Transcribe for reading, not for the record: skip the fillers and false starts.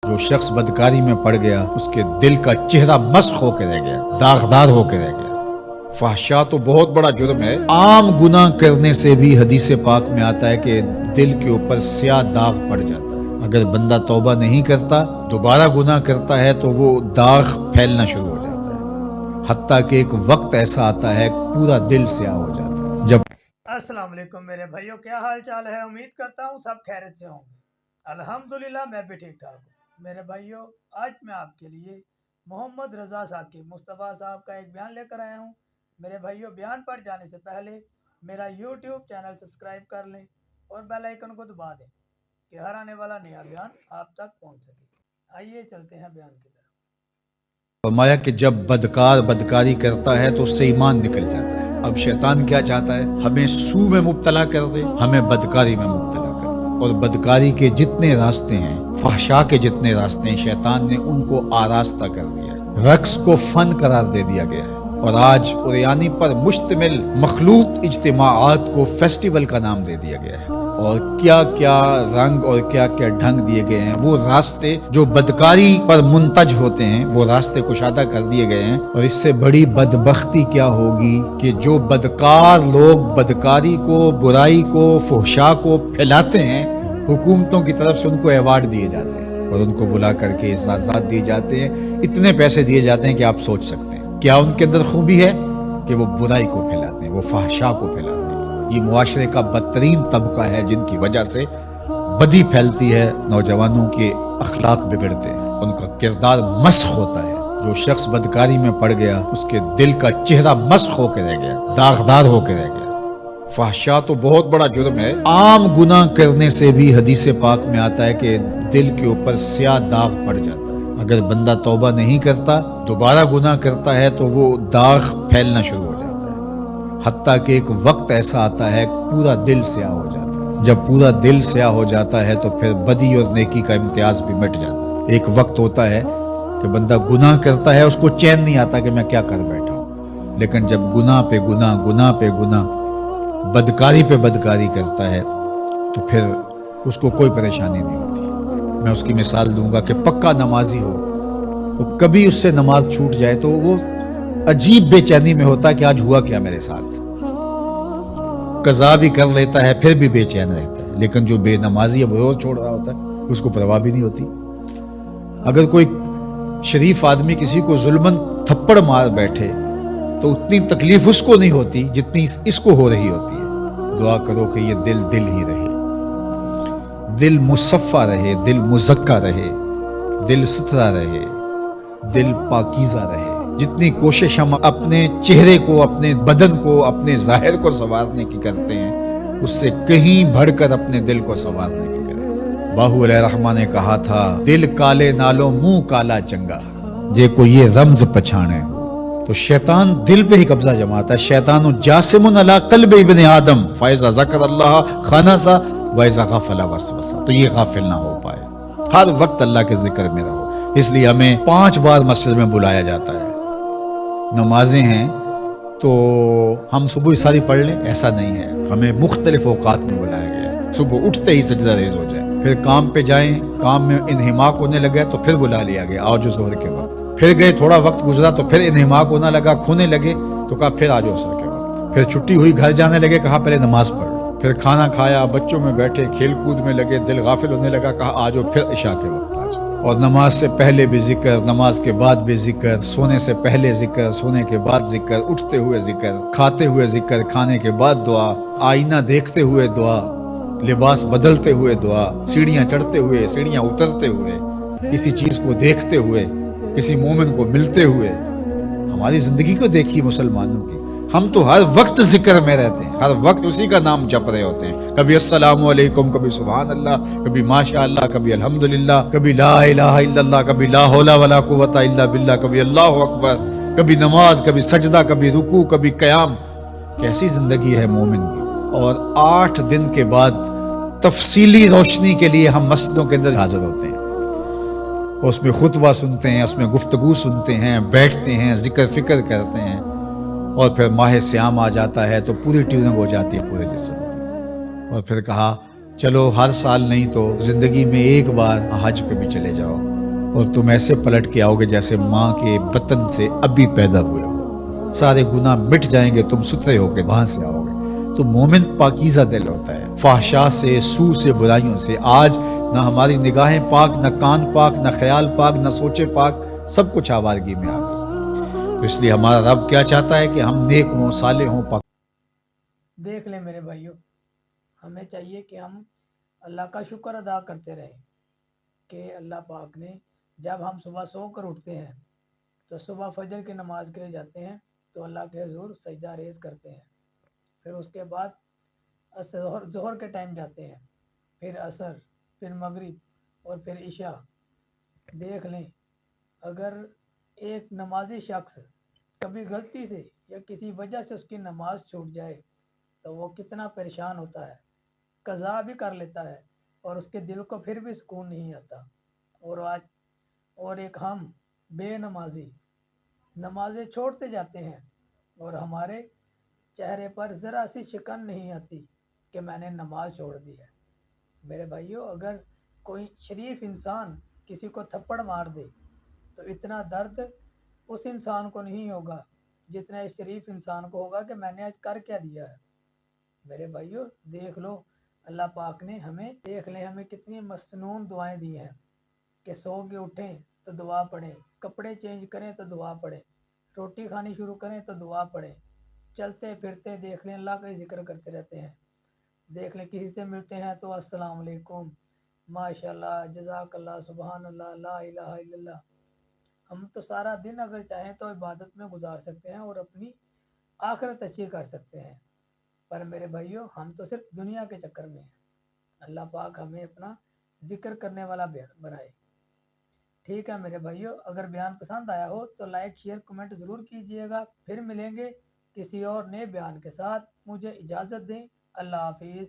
جو شخص بدکاری میں پڑ گیا اس کے دل کا چہرہ مسخ ہو کے رہ گیا، داغدار ہو کے رہ گیا۔ فحشا تو بہت بڑا جرم ہے، عام گناہ کرنے سے بھی حدیث پاک میں آتا ہے کہ دل کے اوپر سیاہ داغ پڑ جاتا ہے۔ اگر بندہ توبہ نہیں کرتا، دوبارہ گناہ کرتا ہے تو وہ داغ پھیلنا شروع ہو جاتا ہے، حتیٰ کہ ایک وقت ایسا آتا ہے پورا دل سیاہ ہو جاتا ہے۔ جب السلام علیکم میرے بھائیوں، کیا حال چال ہے؟ امید کرتا ہوں سب خیریت سے ہوں گے۔ الحمدللہ میں بھی ٹھیک ٹھاک ہوں۔ میرے بھائیوں، آج میں آپ کے لیے محمد رضا ثاقب مصطفیٰ صاحب کا ایک بیان لے کر آیا ہوں۔ میرے بھائیوں، بیان پر جانے سے پہلے میرا یوٹیوب چینل سبسکرائب کر لیں اور بیل آئیکن کو دبا دیں کہ ہر آنے والا نیا بیان آپ تک پہنچ سکے۔ آئیے چلتے ہیں بیان کی طرف۔ فرمایا کہ جب بدکار بدکاری کرتا ہے تو اس سے ایمان نکل جاتا ہے۔ اب شیطان کیا چاہتا ہے؟ ہمیں سو میں مبتلا کر دے، ہمیں بدکاری میں مبتلا کر دے۔ اور بدکاری کے جتنے راستے ہیں، فحشا کے جتنے راستے ہیں، شیطان نے ان کو آراستہ کر دیا ہے، رقص کو فن قرار دے دیا گیا ہے، اور آج اوریانی پر مشتمل مخلوط اجتماعات کو فیسٹیول کا نام دے دیا گیا ہے، اور کیا کیا رنگ اور کیا کیا ڈھنگ دیے گئے ہیں۔ وہ راستے جو بدکاری پر منتج ہوتے ہیں وہ راستے کشادہ کر دیے گئے ہیں، اور اس سے بڑی بدبختی کیا ہوگی کہ جو بدکار لوگ بدکاری کو، برائی کو، فحشا کو پھیلاتے ہیں، حکومتوں کی طرف سے ان کو ایوارڈ دیے جاتے ہیں اور ان کو بلا کر کے اعزازات دیے جاتے ہیں، اتنے پیسے دیے جاتے ہیں کہ آپ سوچ سکتے ہیں کیا ان کے اندر خوبی ہے کہ وہ برائی کو پھیلاتے ہیں، وہ فحشا کو پھیلاتے ہیں۔ یہ معاشرے کا بدترین طبقہ ہے جن کی وجہ سے بدی پھیلتی ہے، نوجوانوں کے اخلاق بگڑتے ہیں، ان کا کردار مسخ ہوتا ہے۔ جو شخص بدکاری میں پڑ گیا اس کے دل کا چہرہ مسخ ہو کے رہ گیا، داغدار ہو کے رہ گیا۔ فحشا تو بہت بڑا جرم ہے، عام گناہ کرنے سے بھی حدیث پاک میں آتا ہے کہ دل کے اوپر سیاہ داغ پڑ جاتا ہے۔ اگر بندہ توبہ نہیں کرتا، دوبارہ گناہ کرتا ہے تو وہ داغ پھیلنا شروع ہو جاتا ہے، حتیٰ کہ ایک وقت ایسا آتا ہے پورا دل سیاہ ہو جاتا ہے۔ جب پورا دل سیاہ ہو جاتا ہے تو پھر بدی اور نیکی کا امتیاز بھی مٹ جاتا ہے۔ ایک وقت ہوتا ہے کہ بندہ گناہ کرتا ہے، اس کو چین نہیں آتا کہ میں کیا کر بیٹھا ہوں، لیکن جب گناہ پہ گناہ، گناہ پہ گناہ، بدکاری پہ بدکاری کرتا ہے تو پھر اس کو کوئی پریشانی نہیں ہوتی۔ میں اس کی مثال دوں گا کہ پکا نمازی ہو تو کبھی اس سے نماز چھوٹ جائے تو وہ عجیب بے چینی میں ہوتا ہے کہ آج ہوا کیا میرے ساتھ، قضا بھی کر لیتا ہے پھر بھی بے چین رہتا ہے۔ لیکن جو بے نمازی ہے وہ روز چھوڑ رہا ہوتا ہے، اس کو پرواہ بھی نہیں ہوتی۔ اگر کوئی شریف آدمی کسی کو ظلمن تھپڑ مار بیٹھے تو اتنی تکلیف اس کو نہیں ہوتی جتنی اس کو ہو رہی ہوتی ہے۔ دعا کرو کہ یہ دل دل ہی رہے، دل مصفہ رہے، دل مزکہ رہے، دل ستھرا رہے، دل پاکیزہ رہے۔ جتنی کوشش ہم اپنے چہرے کو، اپنے بدن کو، اپنے ظاہر کو سنوارنے کی کرتے ہیں، اس سے کہیں بڑھ کر اپنے دل کو سنوارنے کی کریں۔ باہو علیہ الرحمٰن نے کہا تھا، دل کالے نالو منہ کالا چنگا، جے کو یہ رمز پچھانے۔ تو شیطان دل پہ ہی قبضہ جماتا ہے۔ شیطان جاسم علی قلب ابن آدم فاذا ذکر اللہ خنسا واذا غفل وسوسہ، تو یہ غافل نہ ہو پائے، ہر وقت اللہ کے ذکر میں رہو۔ اس لیے ہمیں 5 بار مسجد میں بلایا جاتا ہے۔ نمازیں ہیں تو ہم صبح ساری پڑھ لیں، ایسا نہیں ہے، ہمیں مختلف اوقات میں بلایا گیا ہے۔ صبح اٹھتے ہی سجدہ ریز ہو جائے، پھر کام پہ جائیں، کام میں انہماک ہونے لگے تو پھر بلا لیا گیا، آؤ جو ظہر کے وقت، پھر گئے تھوڑا وقت گزرا تو پھر انہماک ہونا لگا، کھونے لگے تو کہا پھر آج عصر کے وقت، پھر چھٹی ہوئی گھر جانے لگے، کہا پہلے نماز پڑھ لو، پھر کھانا کھایا، بچوں میں بیٹھے کھیل کود میں لگے، دل غافل ہونے لگا، کہا آجو پھر عشاء کے وقت آجو۔ اور نماز سے پہلے بھی ذکر، نماز کے بعد بھی ذکر، سونے سے پہلے ذکر، سونے کے بعد ذکر، اٹھتے ہوئے ذکر، کھاتے ہوئے ذکر، کھانے کے بعد دعا، آئینہ دیکھتے ہوئے دعا، لباس بدلتے ہوئے دعا، سیڑھیاں چڑھتے ہوئے، سیڑھیاں اترتے ہوئے، کسی چیز کو دیکھتے ہوئے، کسی مومن کو ملتے ہوئے۔ ہماری زندگی کو دیکھیے مسلمانوں کی، ہم تو ہر وقت ذکر میں رہتے ہیں، ہر وقت اسی کا نام جپ رہے ہوتے ہیں، کبھی السلام علیکم، کبھی سبحان اللہ، کبھی ماشاء اللہ، کبھی الحمدللہ، کبھی لا الہ الا اللہ، کبھی لا حول ولا قوت الا باللہ، کبھی اللہ اکبر، کبھی نماز، کبھی سجدہ، کبھی رکوع، کبھی قیام۔ کیسی زندگی ہے مومن کی۔ اور 8 دن کے بعد تفصیلی روشنی کے لیے ہم مسجدوں کے اندر حاضر ہوتے ہیں، اس میں خطبہ سنتے ہیں، اس میں گفتگو سنتے ہیں، بیٹھتے ہیں، ذکر فکر کرتے ہیں، اور پھر ماہ سیام آ جاتا ہے تو پوری ٹیوننگ ہو جاتی ہے پورے جسم کی۔ اور پھر کہا چلو ہر سال نہیں تو زندگی میں ایک بار حج پہ بھی چلے جاؤ، اور تم ایسے پلٹ کے آؤ گے جیسے ماں کے بطن سے ابھی پیدا ہوئے ہو. سارے گناہ مٹ جائیں گے, تم ستھرے ہو کے وہاں سے آؤ گے. تو مومن پاکیزہ دل ہوتا ہے, فحشا سے, سو سے, برائیوں سے. آج نہ ہماری نگاہیں پاک, نہ کان پاک, نہ خیال پاک, نہ سوچے پاک, سب کچھ آوارگی میں آ گئی. تو اس لیے ہمارا رب کیا چاہتا ہے کہ ہم نیک ہوں, صالح ہوں, پاک. دیکھ لیں میرے بھائیوں, ہمیں چاہیے کہ ہم اللہ کا شکر ادا کرتے رہیں کہ اللہ پاک نے جب ہم صبح سو کر اٹھتے ہیں تو صبح فجر کی نماز کے لیے جاتے ہیں تو اللہ کے حضور سجدہ ریز کرتے ہیں. پھر اس کے بعد ظہر کے ٹائم جاتے ہیں, پھر عصر, پھر مغرب اور پھر عشاء. دیکھ لیں اگر ایک نمازی شخص کبھی غلطی سے یا کسی وجہ سے اس کی نماز چھوٹ جائے تو وہ کتنا پریشان ہوتا ہے, قضا بھی کر لیتا ہے اور اس کے دل کو پھر بھی سکون نہیں آتا. اور ایک ہم بے نمازی نمازیں چھوڑتے جاتے ہیں اور ہمارے چہرے پر ذرا سی شکن نہیں آتی کہ میں نے نماز چھوڑ دی ہے. میرے بھائیوں, اگر کوئی شریف انسان کسی کو تھپڑ مار دے تو اتنا درد اس انسان کو نہیں ہوگا جتنا اس شریف انسان کو ہوگا کہ میں نے آج کر کیا دیا ہے. میرے بھائیوں دیکھ لو, اللہ پاک نے ہمیں کتنی مسنون دعائیں دی ہیں کہ سو کے اٹھیں تو دعا پڑھیں, کپڑے چینج کریں تو دعا پڑھیں, روٹی کھانی شروع کریں تو دعا پڑھیں, چلتے پھرتے دیکھ لیں اللہ کا ہی ذکر کرتے رہتے ہیں. دیکھ لیں کسی سے ملتے ہیں تو السلام علیکم, ماشاء اللہ, جزاک اللہ, سبحان اللہ, لا الہ الا اللہ. ہم تو سارا دن اگر چاہیں تو عبادت میں گزار سکتے ہیں اور اپنی آخرت اچھی کر سکتے ہیں, پر میرے بھائیوں ہم تو صرف دنیا کے چکر میں ہیں. اللہ پاک ہمیں اپنا ذکر کرنے والا بنائے. ٹھیک ہے میرے بھائیوں, اگر بیان پسند آیا ہو تو لائک, شیئر, کمنٹ ضرور کیجیے گا. پھر ملیں گے کسی اور نئے بیان کے ساتھ. مجھے اجازت دیں, اللہ حافظ.